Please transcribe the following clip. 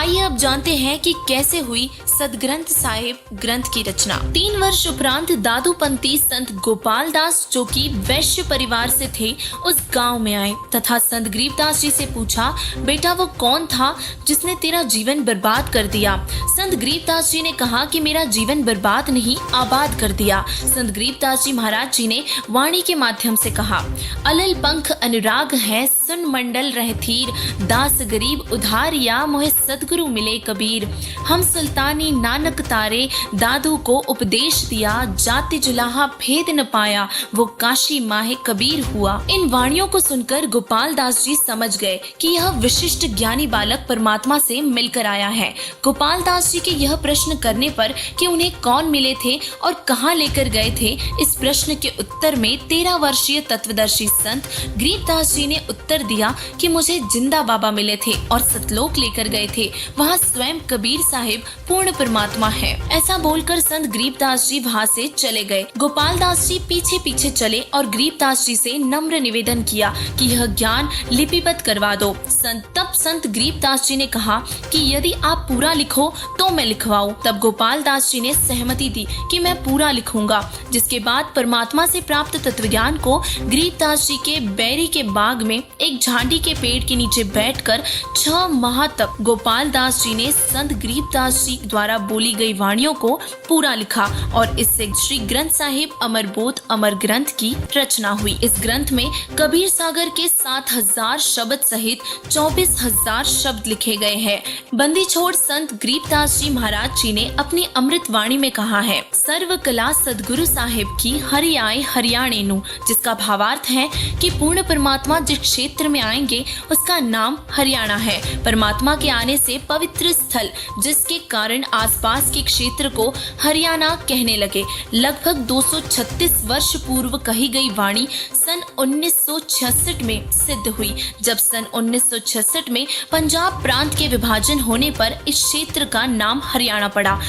आइए अब जानते हैं कि कैसे हुई सदग्रंथ साहिब ग्रंथ की रचना। 3 वर्ष उपरांत दादूपंथी संत गोपाल दास, जो कि वैश्य परिवार से थे, उस गांव में आए तथा संत गरीबदास जी से पूछा, बेटा वो कौन था जिसने तेरा जीवन बर्बाद कर दिया। संत गरीबदास जी ने कहा कि मेरा जीवन बर्बाद नहीं, आबाद कर दिया। संत गरीबदास जी महाराज जी ने वाणी के माध्यम से कहा, अलल पंख अनुराग है, सुन मंडल रहथीर, दास गरीब उधारिया, मोहे सदगुरु मिले कबीर। हम सुल्तानी नानक तारे, दादू को उपदेश दिया, जाति जुलाहा भेद न पाया, वो काशी माहे कबीर हुआ। इन वाणियों को सुनकर गोपाल दास जी समझ गए कि यह विशिष्ट ज्ञानी बालक परमात्मा से मिलकर आया है। गोपाल दास जी के यह प्रश्न करने पर कि उन्हें कौन मिले थे और कहां लेकर गए थे, इस प्रश्न के उत्तर में 13 वर्षीय तत्वदर्शी संत गरीबदास जी ने उत्तर दिया कि मुझे जिंदा बाबा मिले थे और सतलोक लेकर गए थे, वहाँ स्वयं कबीर साहिब पूर्ण परमात्मा है। ऐसा बोलकर संत गरीबदास जी वहाँ से चले गए। गोपाल दास जी पीछे पीछे चले और गरीबदास जी से नम्र निवेदन किया कि यह ज्ञान लिपिबद्ध करवा दो। तब संत गरीबदास जी ने कहा कि यदि आप पूरा लिखो तो मैं लिखवाऊं। तब गोपाल दास जी ने सहमति दी कि मैं पूरा लिखूंगा। जिसके बाद परमात्मा से प्राप्त तत्वज्ञान को गरीबदास जी के बैरी के बाग में एक झाड़ी के पेड़ के नीचे बैठकर 6 माह तक गोपाल दास जी ने संत गरीबदास जी द्वारा बोली गई वाणियों को पूरा लिखा और इससे श्री ग्रंथ साहिब अमरबोध अमर ग्रंथ की रचना हुई। इस ग्रंथ में कबीर सागर के 7000 शब्द सहित 24,000 शब्द लिखे गए हैं। बंदी छोड़ संत गरीबदास जी महाराज जी ने अपनी अमृत वाणी में कहा है, सर्व कला सदगुरु साहिब की हरि आए हरियाणे नु, जिसका भावार्थ है कि पूर्ण परमात्मा जिस क्षेत्र में आएंगे उसका नाम हरियाणा है। परमात्मा के आने से पवित्र स्थल, जिसके कारण आसपास के क्षेत्र को हरियाणा कहने लगे। लगभग 236 वर्ष पूर्व कही गई वाणी सन 1966 में सिद्ध हुई, जब सन 1966 में पंजाब प्रांत के विभाजन होने पर इस क्षेत्र का नाम हरियाणा पड़ा।